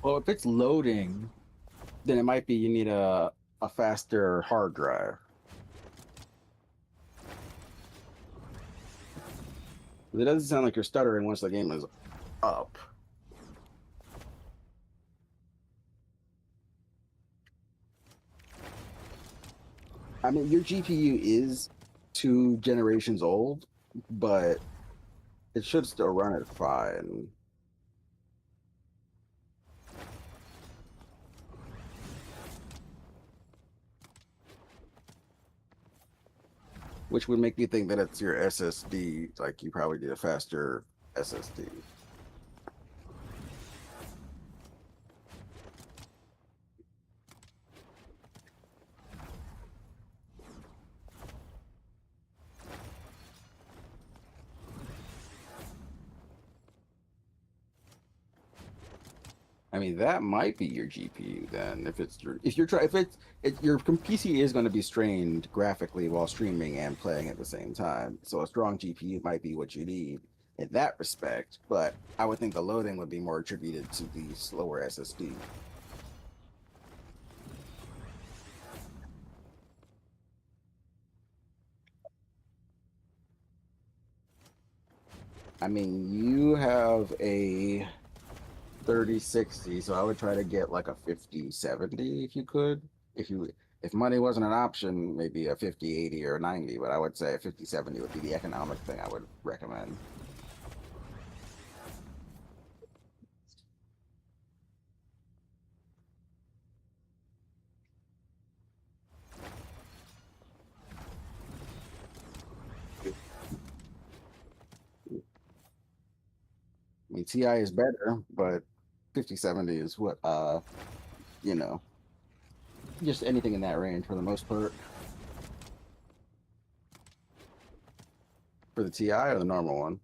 Well, if it's loading, then it might be you need a faster hard drive. It doesn't sound like you're stuttering once the game is up. I mean, your GPU is 2 generations old, but it should still run it fine. Which would make me think that it's your SSD. Like you probably need a faster SSD. I mean, that might be your GPU then. If you're trying if it's it, your PC is going to be strained graphically while streaming and playing at the same time. So a strong GPU might be what you need in that respect. But I would think the loading would be more attributed to the slower SSD. I mean, you have a 3060, so I would try to get like a 5070 if you could. If money wasn't an option, maybe a 5080 or 90, but I would say a 5070 would be the economic thing I would recommend. I mean, TI is better, but 5070 is what you know, just anything in that range for the most part. For the TI or the normal one.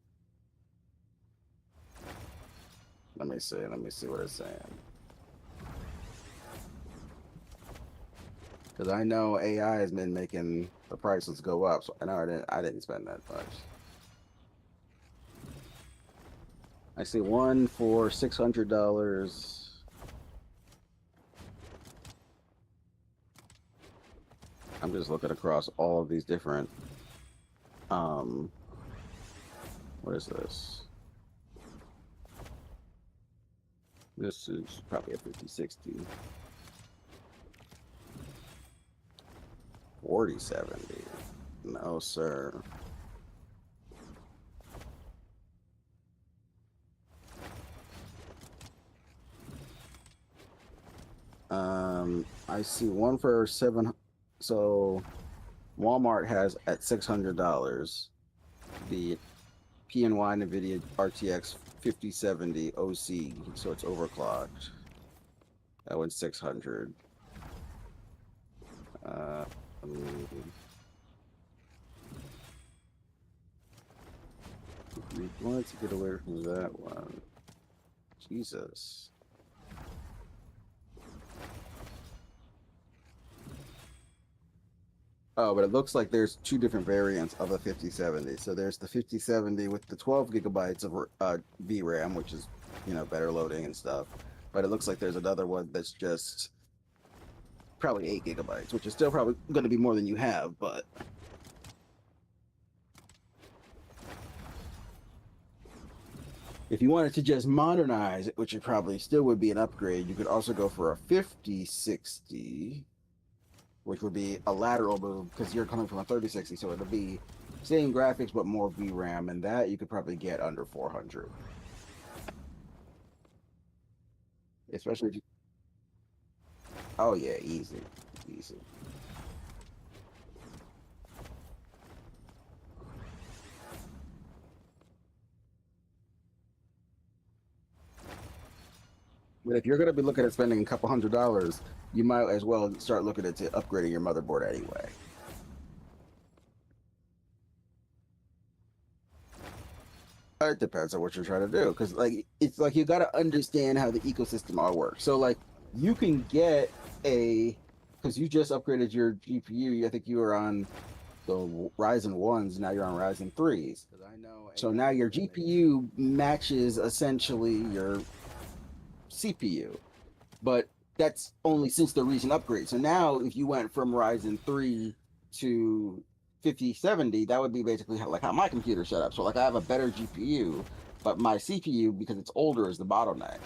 Let me see what it's saying. Because I know AI has been making the prices go up, so I know I didn't spend that much. I see one for $600. I'm just looking across all of these different. Um, what is this? This is probably a 5060. 4070. No, sir. I see one for seven. So Walmart has at $600 the PNY NVIDIA RTX 5070 OC, so it's overclocked. That one's 600. Uh, um, we wanted to get away from that one. Jesus. Oh, but it looks like there's two different variants of a 5070. So there's the 5070 with the 12 gigabytes of VRAM, which is, better loading and stuff. But it looks like there's another one that's just probably 8 gigabytes, which is still probably going to be more than you have. But if you wanted to just modernize it, which it probably still would be an upgrade, you could also go for a 5060, which would be a lateral move because you're coming from a 3060, so it'll be same graphics but more VRAM, and that you could probably get under 400. Especially if you, oh yeah, easy, easy. But if you're going to be looking at spending a couple $100, you might as well start looking at upgrading your motherboard anyway. It depends on what you're trying to do, because it's like you got to understand how the ecosystem all works. So you can get a because you just upgraded your GPU. I think you were on the Ryzen ones. Now you're on Ryzen threes. So now your GPU matches essentially your CPU. but that's only since the recent upgrade. So now, if you went from Ryzen 3 to 5070, that would be basically like how my computer set up. So like I have a better GPU, but my CPU, because it's older, is the bottleneck.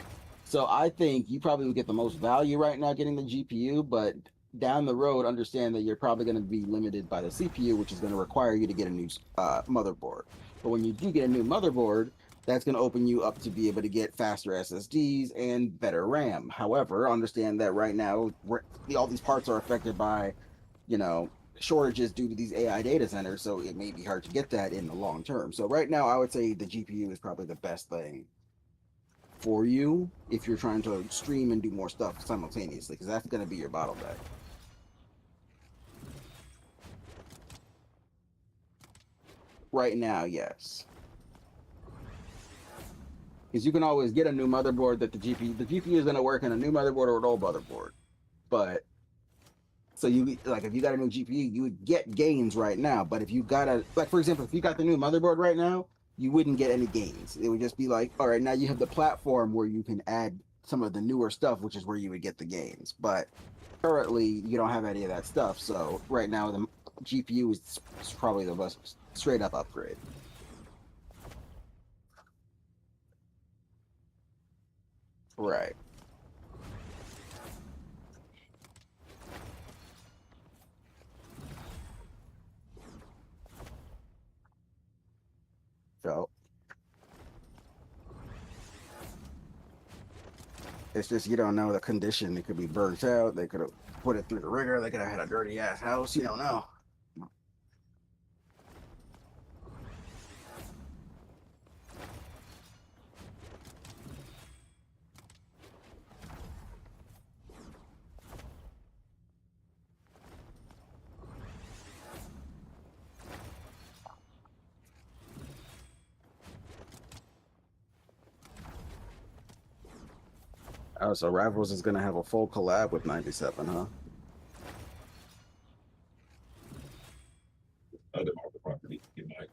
So I think you probably would get the most value right now getting the GPU, but down the road, understand that you're probably going to be limited by the CPU, which is going to require you to get a new motherboard. But when you do get a new motherboard, that's going to open you up to be able to get faster SSDs and better RAM. However, understand that right now, all these parts are affected by, you know, shortages due to these AI data centers. So it may be hard to get that in the long term. So right now, I would say the GPU is probably the best thing for you if you're trying to stream and do more stuff simultaneously, because that's going to be your bottleneck. Right now, yes. Because you can always get a new motherboard that the GPU is going to work in a new motherboard or an old motherboard. But so you like if you got a new GPU, you would get gains right now. But if you got like for example, if you got the new motherboard right now, you wouldn't get any gains. It would just be like, all right, now you have the platform where you can add some of the newer stuff, which is where you would get the gains. But currently, you don't have any of that stuff. So right now, the GPU is probably the best straight up upgrade. Right. So it's just you don't know the condition. It could be burnt out. They could have put it through the ringer. They could have had a dirty ass house. You don't know. Oh, so Rivals is gonna have a full collab with 97, huh? Other Marvel property, you might.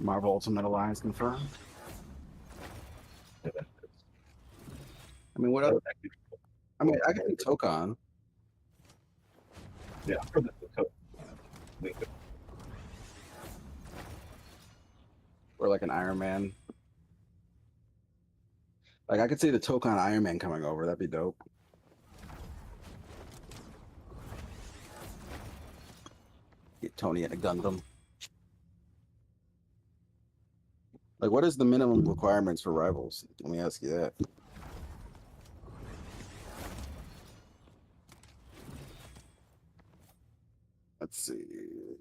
Marvel Ultimate Alliance confirmed. I mean, what other? I mean, I can see Tokon Yeah, from the or like an Iron Man. Like I could see the Tokon Iron Man coming over. That'd be dope. Get Tony at a Gundam. Like, what is the minimum requirements for Rivals? Let me ask you that. Let's see.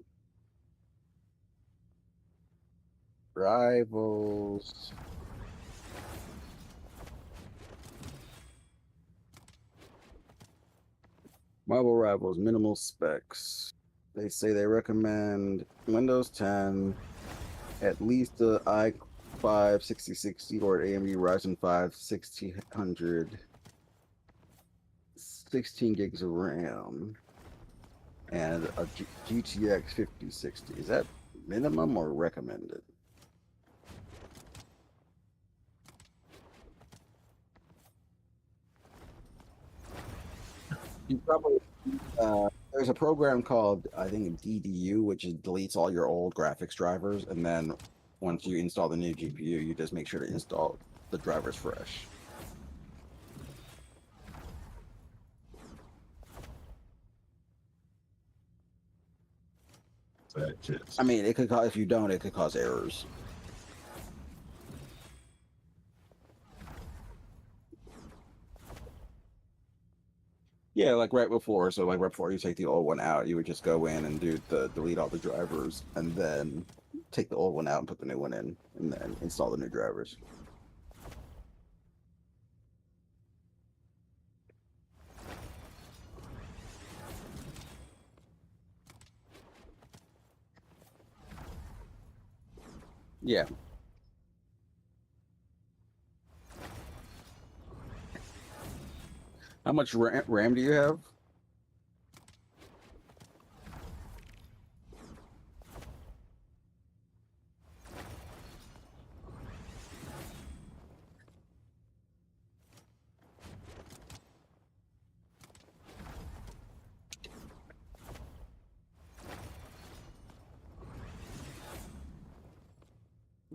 Rivals. Marvel Rivals minimal specs. They say they recommend Windows 10, at least the i5 6060 or an AMD Ryzen 5 1600, 16 gigs of RAM, and a GTX 5060. Is that minimum or recommended? You probably there's a program called I think DDU, which deletes all your old graphics drivers, and then once you install the new GPU, you just make sure to install the drivers fresh. I mean, it could cause if you don't, it could cause errors. Yeah, like right before. So like right before you take the old one out, you would just go in and do the delete all the drivers, and then take the old one out and put the new one in, and then install the new drivers. Yeah. How much RAM do you have?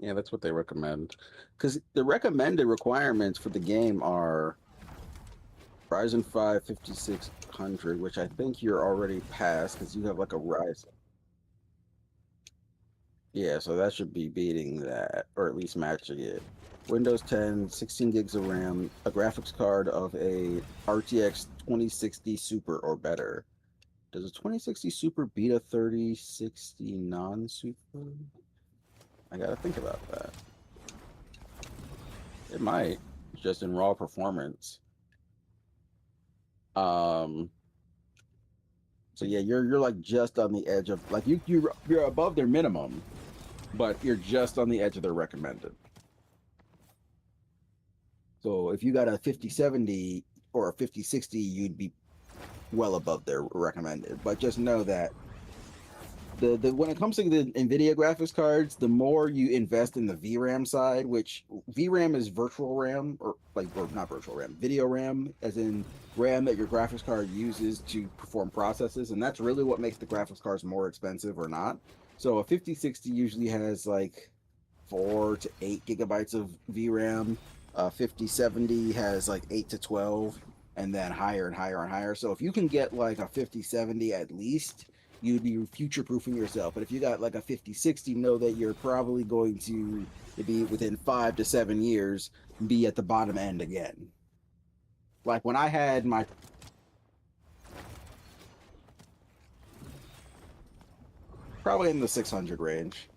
Yeah, that's what they recommend. Because the recommended requirements for the game are Ryzen 5 5600, which I think you're already past because you have like a Ryzen. Yeah, so that should be beating that, or at least matching it. Windows 10, 16 gigs of RAM, a graphics card of a RTX 2060 Super or better. Does a 2060 Super beat a 3060 non-Super? I gotta think about that. It might, just in raw performance. Um, so yeah, you're like just on the edge of like you're above their minimum, but you're just on the edge of their recommended. So if you got a 5070 or a 5060, you'd be well above their recommended. But just know that the when it comes to the NVIDIA graphics cards, the more you invest in the VRAM side, which VRAM is virtual RAM or not virtual RAM, video RAM, as in RAM that your graphics card uses to perform processes, and that's really what makes the graphics cards more expensive or not. So a 5060 usually has like 4 to 8 gigabytes of VRAM. 5070 has like 8 to 12, and then higher and higher and higher. So if you can get like a 5070 at least, you'd be future proofing yourself. But if you got like a 5060, know that you're probably going to be within 5 to 7 years be at the bottom end again. Like when I had my probably in the 600 range.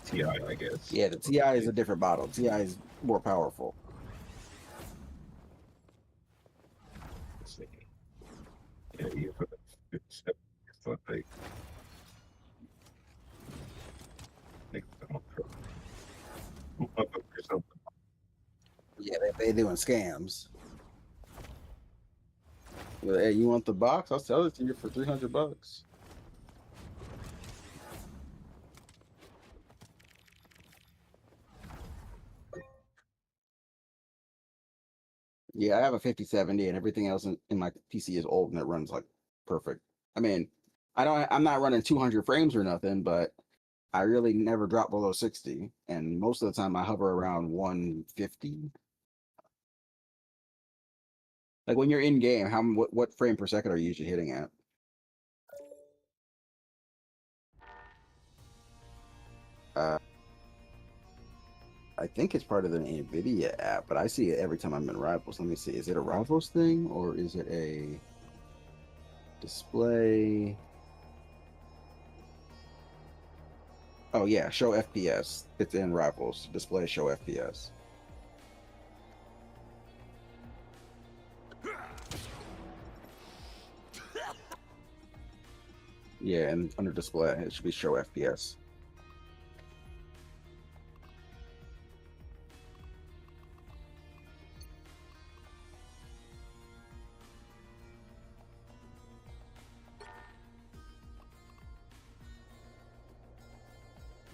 TI, I guess. Yeah, the Ti is a different model. Ti is more powerful. Let's see. Yeah, even for the 57, it's like they don't or something. Yeah, they doing scams. Well, hey, you want the box? I'll sell it to you for $300. Yeah, I have a 5070 and everything else in my PC is old and it runs like perfect. I mean, I'm not running 200 frames or nothing, but I really never drop below 60. And most of the time I hover around 150. Like when you're in game, what frame per second are you usually hitting at? Uh, I think it's part of the NVIDIA app, but I see it every time I'm in Rivals. Let me see. Is it a Rivals thing or is it a display? Oh yeah, show FPS. It's in Rivals. Display show FPS. Yeah, and under display it should be show FPS.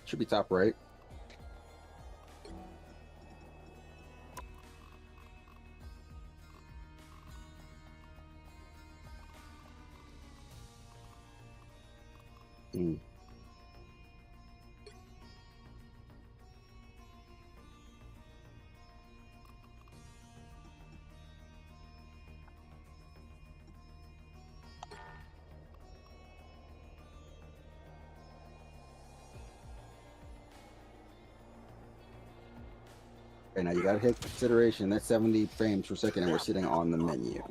Should be top right. Mm. Okay, now you gotta hit consideration. That's 70 frames per second, and we're sitting on the menu.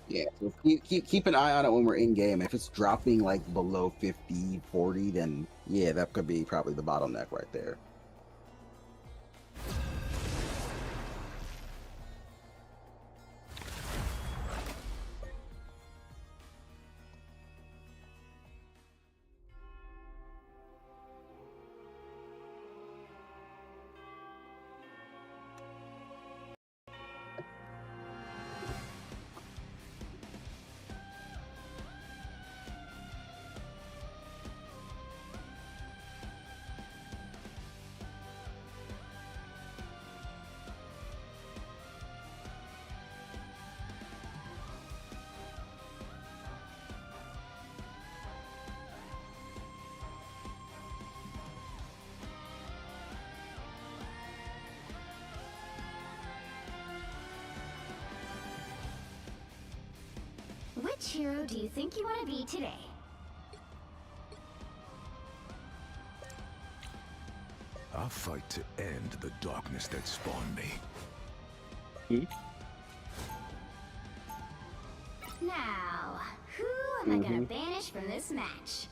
Yeah, so keep an eye on it when we're in game. If it's dropping like below 50, 40, then yeah, that could be probably the bottleneck right there. hero do you think you want to be today? I'll fight to end the darkness that spawned me. Now, who am I gonna banish from this match?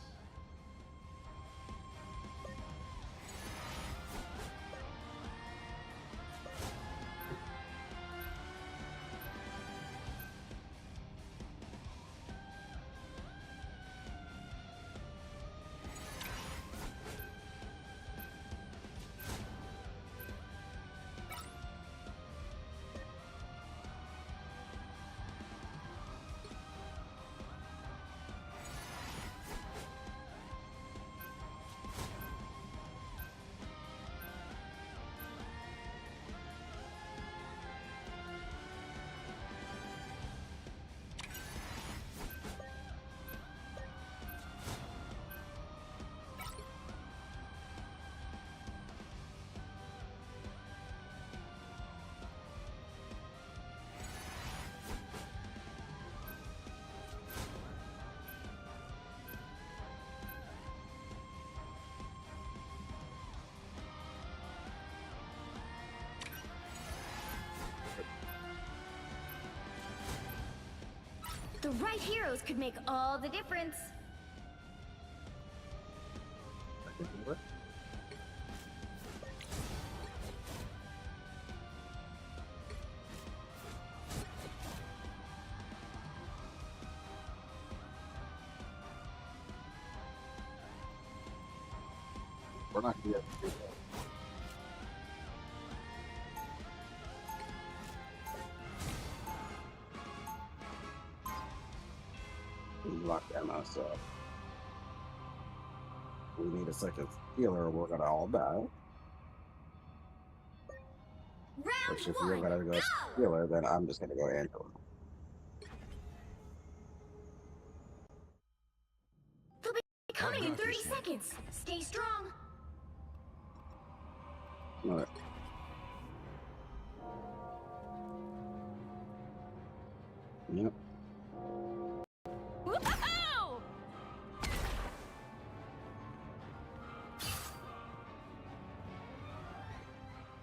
The right heroes could make all the difference. What? We're not gonna be able to do that. Lock that mouse up. We need a second healer, we're gonna all die. Round Which if you're one, gonna go go! healer, then I'm just gonna go Angela. They'll be coming in got 30 this one. seconds. Stay strong. Alright. Yep. Woohoo!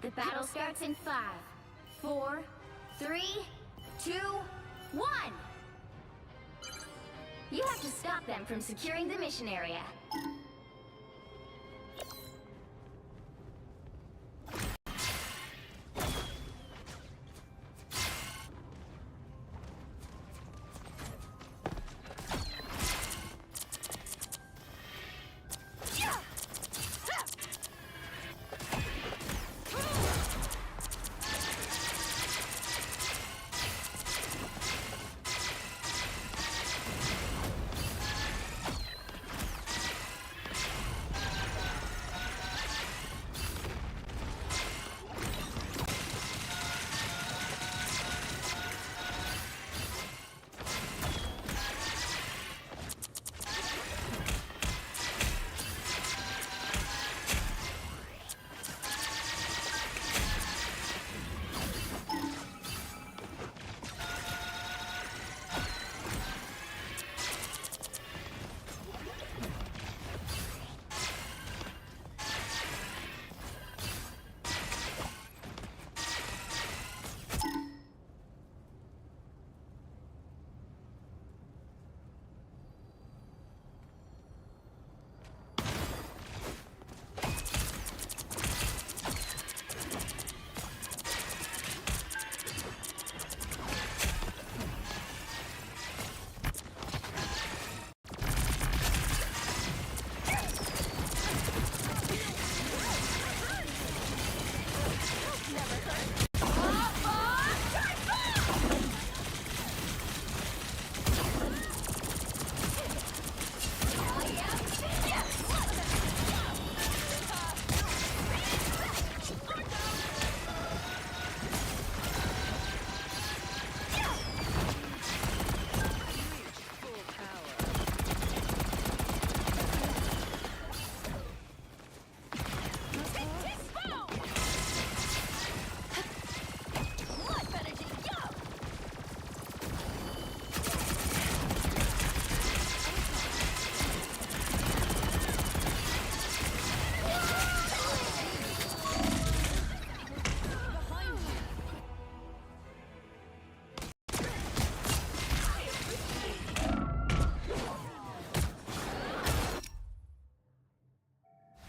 The battle starts in 5, 4, 3, 2, 1. You have to stop them from securing the mission area.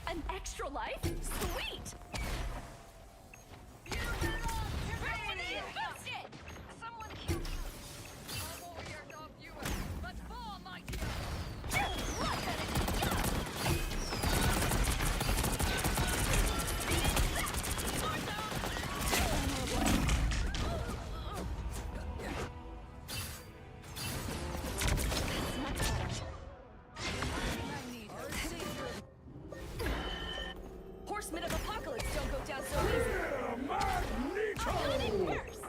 An extra life? Sweet! Ready, boost it! Someone kill me! Horsemen of Apocalypse don't go down so easy. Magneto! First!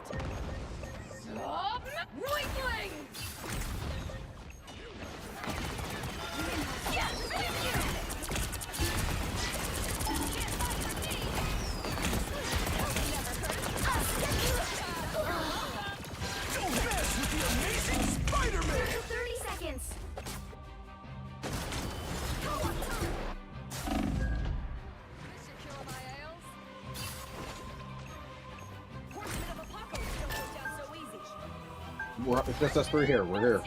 Stop! Weakling! Yes, thank you! Can't fight for me! Never hurt. I'll set you up! Don't mess with the amazing Spider-Man! 30 seconds. Horsemen of Apocalypse don't go down so easy. It's just us three here. We're here.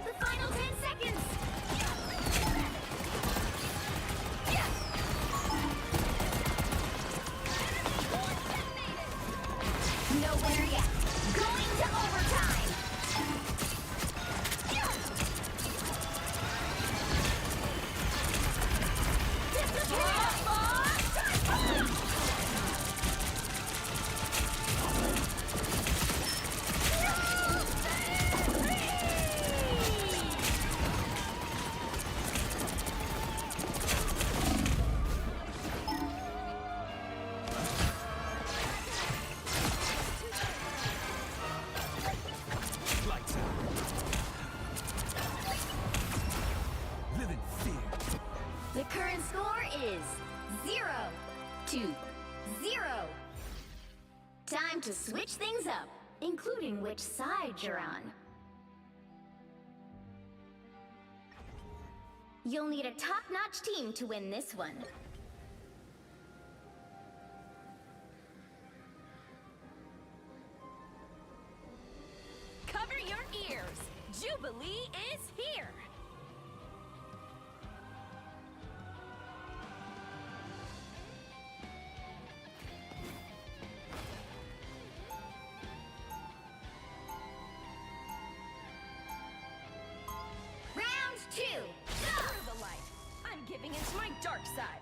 The final 10 seconds. No winner yet. Going to overtime. Lights out. Live in fear. The current score is 0-0. Time to switch things up, including which side you're on. You'll need a top-notch team to win this one. Cover your ears! Jubilee is here! Round 2, go! Through the light! I'm giving into my dark side!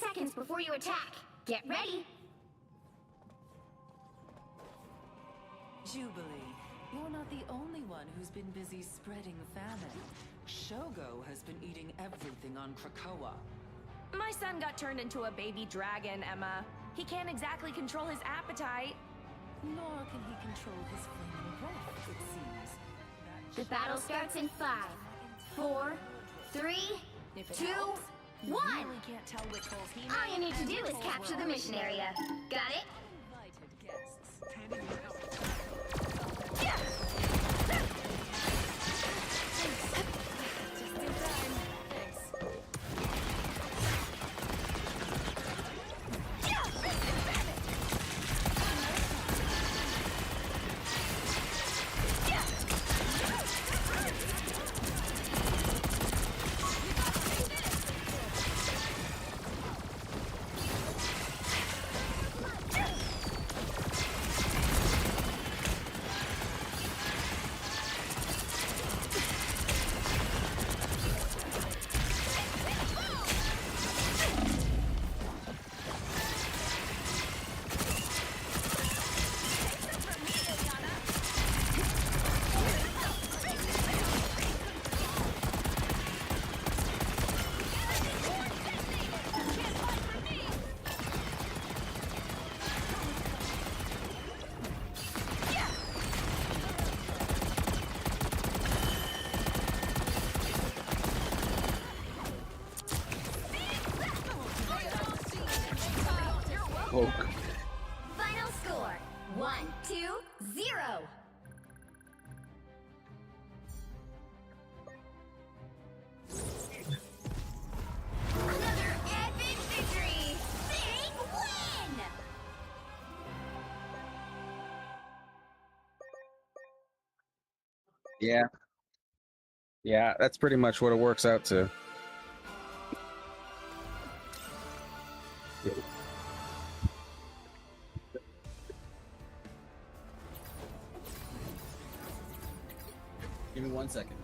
Seconds before you attack. Get ready. Jubilee, you're not the only one who's been busy spreading famine. Shogo has been eating everything on Krakoa. My son got turned into a baby dragon, Emma. He can't exactly control his appetite. Nor can he control his flaming breath, it seems. The battle starts in 5, 4, 3, If it 2, helps, you 1. really can't tell which holes he All you made need to and do which is holes capture were the mission already area. Got it? Invited guests. Just in time. Thanks. Poke. Final score 1-2-0. Another epic victory! Yeah. Yeah, that's pretty much what it works out to. Give me 1 second.